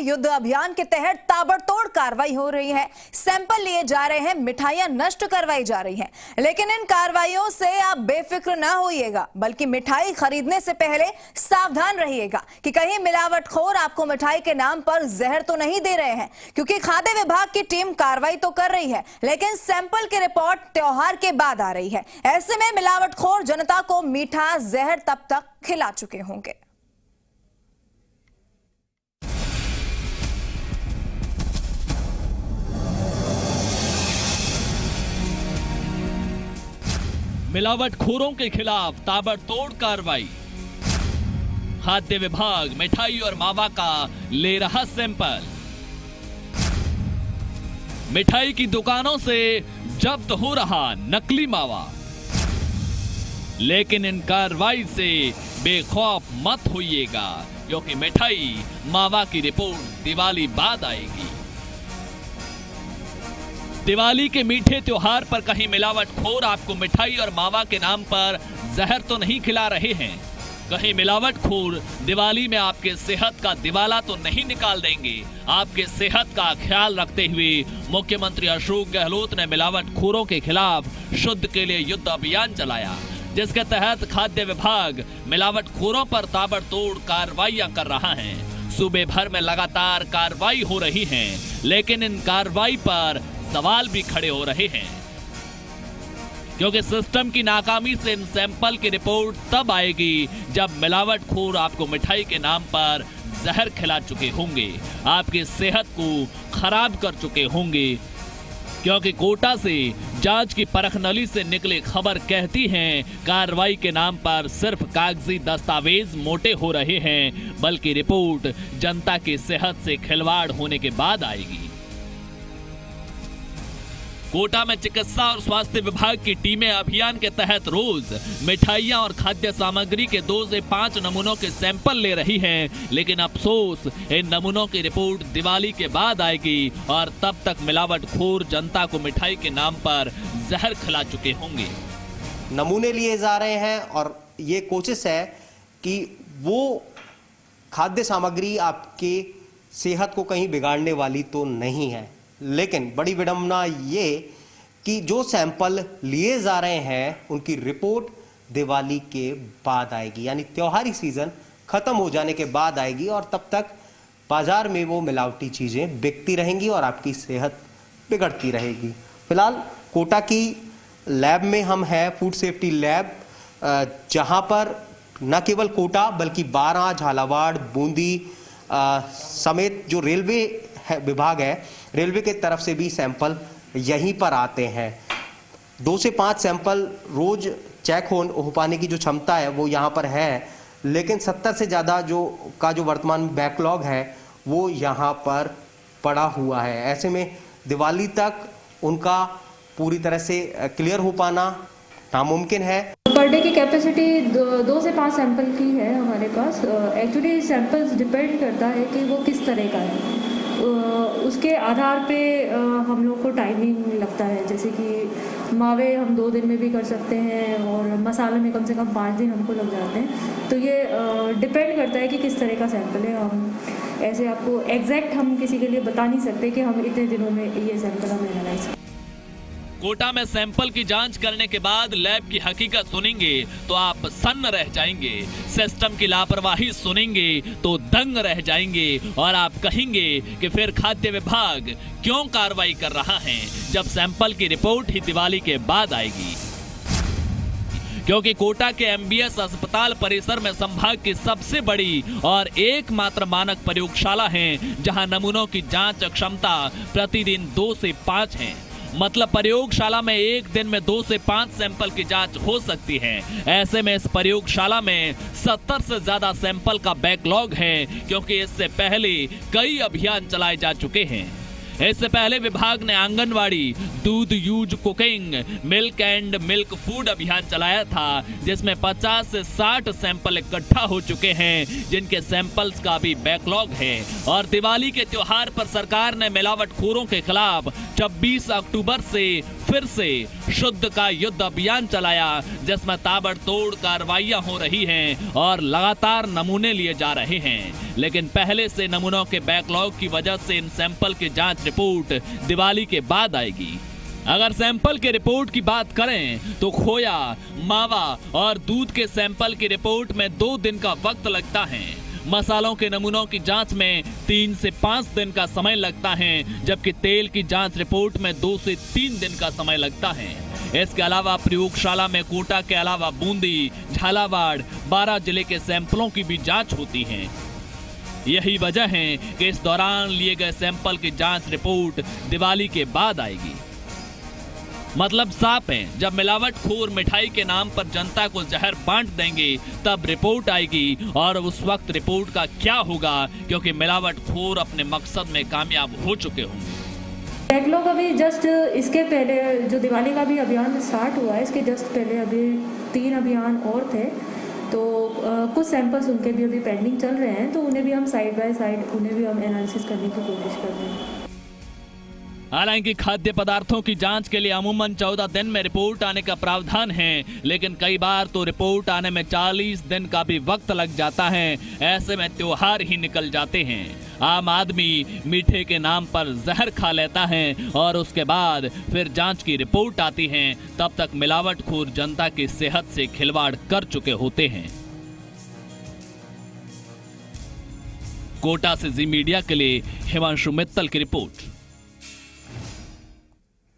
युद्ध अभियान के तहत ताबड़तोड़ कार्रवाई हो रही है। सैंपल लिए जा रहे हैं, मिठाइयां नष्ट करवाई जा रही हैं। लेकिन इन कार्रवाइयों से आप बेफिक्र ना होइएगा, बल्कि मिठाई खरीदने से पहले सावधान रहिएगा कि कहीं मिलावटखोर आपको मिठाई के नाम पर जहर तो नहीं दे रहे हैं। क्योंकि खाद्य विभाग की टीम कार्रवाई तो कर रही है, लेकिन सैंपल की रिपोर्ट त्योहार के बाद आ रही है। ऐसे में मिलावटखोर जनता को मीठा जहर तब तक खिला चुके होंगे। मिलावटखोरों के खिलाफ ताबड़तोड़ कार्रवाई। खाद्य विभाग मिठाई और मावा का ले रहा सैंपल। मिठाई की दुकानों से जब्त हो रहा नकली मावा। लेकिन इन कार्रवाई से बेखौफ मत होइएगा, क्योंकि मिठाई मावा की रिपोर्ट दिवाली बाद आएगी। दिवाली के मीठे त्योहार पर कहीं मिलावटखोर आपको मिठाई और मावा के नाम पर जहर तो नहीं खिला रहे हैं? कहीं मिलावटखोर दिवाली में आपके सेहत का दिवाला तो नहीं निकाल देंगे? आपके सेहत का ख्याल रखते हुए मुख्यमंत्री अशोक गहलोत ने मिलावटखोरों के खिलाफ शुद्ध के लिए युद्ध अभियान चलाया, जिसके तहत खाद्य विभाग मिलावटखोरों पर ताबड़तोड़ कार्रवाइयां कर रहा है। सूबे भर में लगातार कार्रवाई हो रही है, लेकिन इन कार्रवाई पर सवाल भी खड़े हो रहे हैं, क्योंकि सिस्टम की नाकामी से इन सैंपल की रिपोर्ट तब आएगी जब मिलावटखोर आपको मिठाई के नाम पर जहर खिला चुके होंगे, आपकी सेहत को खराब कर चुके होंगे। क्योंकि कोटा से जांच की परखनली से निकली खबर कहती है, कार्रवाई के नाम पर सिर्फ कागजी दस्तावेज मोटे हो रहे हैं, बल्कि रिपोर्ट जनता की सेहत से खिलवाड़ होने के बाद आएगी। कोटा में चिकित्सा और स्वास्थ्य विभाग की टीमें अभियान के तहत रोज मिठाइयां और खाद्य सामग्री के 2 से 5 नमूनों के सैंपल ले रही हैं, लेकिन अफसोस इन नमूनों की रिपोर्ट दिवाली के बाद आएगी और तब तक मिलावटखोर जनता को मिठाई के नाम पर जहर खिला चुके होंगे। नमूने लिए जा रहे हैं और ये कोशिश है कि वो खाद्य सामग्री आपके सेहत को कहीं बिगाड़ने वाली तो नहीं है। लेकिन बड़ी विडंबना ये कि जो सैंपल लिए जा रहे हैं उनकी रिपोर्ट दिवाली के बाद आएगी, यानी त्योहारी सीजन खत्म हो जाने के बाद आएगी और तब तक बाजार में वो मिलावटी चीजें बिकती रहेंगी और आपकी सेहत बिगड़ती रहेगी। फिलहाल कोटा की लैब में हम हैं, फूड सेफ्टी लैब, जहां पर न केवल कोटा बल्कि बारां, झालावाड़, बूंदी समेत जो रेलवे विभाग है, रेलवे के तरफ से भी सैंपल यहीं पर आते हैं। 2 से 5 सैंपल रोज चेक हो पाने की जो क्षमता है वो यहाँ पर है, लेकिन 70 से ज़्यादा जो वर्तमान बैकलॉग है वो यहाँ पर पड़ा हुआ है। ऐसे में दिवाली तक उनका पूरी तरह से क्लियर हो पाना नामुमकिन है। पर डे की कैपेसिटी 2 से 5 सैंपल की है हमारे पास। एक्चुअली सैंपल्स डिपेंड करता है कि वो किस तरह का है, उसके आधार पे हम लोग को टाइमिंग लगता है। जैसे कि मावे हम 2 दिन में भी कर सकते हैं और मसाले में कम से कम 5 दिन हमको लग जाते हैं। तो ये डिपेंड करता है कि किस तरह का सैंपल है। हम ऐसे आपको एग्जैक्ट हम किसी के लिए बता नहीं सकते कि हम इतने दिनों में ये सैंपल हम एनालाइज करें। कोटा में सैंपल की जांच करने के बाद लैब की हकीकत सुनेंगे तो आप सन्न रह जाएंगे, सिस्टम की लापरवाही सुनेंगे तो दंग रह जाएंगे और आप कहेंगे कि फिर खाद्य विभाग क्यों कार्रवाई कर रहा है जब सैंपल की रिपोर्ट ही दिवाली के बाद आएगी। क्योंकि कोटा के MBS अस्पताल परिसर में संभाग की सबसे बड़ी और एकमात्र मानक प्रयोगशाला है, जहां नमूनों की जांच क्षमता प्रतिदिन 2 से 5 है। मतलब प्रयोगशाला में एक दिन में 2 से 5 सैंपल की जांच हो सकती है। ऐसे में इस प्रयोगशाला में 70 से ज्यादा सैंपल का बैकलॉग है, क्योंकि इससे पहले कई अभियान चलाए जा चुके हैं। इससे पहले विभाग ने आंगनवाड़ी दूध use cooking milk and milk food अभियान चलाया था, जिसमें 50 से 60 सैंपल इकट्ठा हो चुके हैं, जिनके सैंपल्स का भी बैकलॉग है। और दिवाली के त्योहार पर सरकार ने मिलावटखोरों के खिलाफ 26 अक्टूबर से फिर से शुद्ध का युद्ध अभियान चलाया, जिसमें ताबड़तोड़ कार्रवाइयां हो रही हैं और लगातार नमूने लिए जा रहे हैं। लेकिन पहले से नमूनों के बैकलॉग की वजह से इन सैंपल की जांच रिपोर्ट दिवाली के बाद आएगी। अगर सैंपल के रिपोर्ट की बात करें तो खोया, मावा और दूध के सैंपल की रिपोर्ट में 2 दिन का वक्त लगता है। मसालों के नमूनों की जांच में 3 से 5 दिन का समय लगता है, जबकि तेल की जांच रिपोर्ट में 2 से 3 दिन का समय लगता है। इसके अलावा प्रयोगशाला में कोटा के अलावा बूंदी, झालावाड़, 12 जिले के सैंपलों की भी जांच होती है। यही वजह है कि इस दौरान लिए गए सैंपल की जांच रिपोर्ट दिवाली के बाद आएगी। मतलब साफ है, जब मिलावटखोर मिठाई के नाम पर जनता को जहर बांट देंगे तब रिपोर्ट आएगी, और उस वक्त रिपोर्ट का क्या होगा, क्योंकि मिलावटखोर अपने मकसद में कामयाब हो चुके होंगे। बैकलॉग अभी जस्ट इसके पहले जो दिवाली का भी अभियान स्टार्ट हुआ है, इसके जस्ट पहले अभी 3 अभियान और थे, तो कुछ सैंपल्स उनके भी अभी पेंडिंग चल रहे हैं, तो उन्हें भी हम साइड बाय साइड उन्हें भी हम एनालिसिस करने की कोशिश कर रहे हैं। हालांकि खाद्य पदार्थों की जांच के लिए अमूमन 14 दिन में रिपोर्ट आने का प्रावधान है, लेकिन कई बार तो रिपोर्ट आने में 40 दिन का भी वक्त लग जाता है। ऐसे में त्योहार ही निकल जाते हैं। आम आदमी मीठे के नाम पर जहर खा लेता है और उसके बाद फिर जांच की रिपोर्ट आती है, तब तक मिलावटखोर जनता की सेहत से खिलवाड़ कर चुके होते हैं। कोटा से जी मीडिया के लिए हिमांशु मित्तल की रिपोर्ट।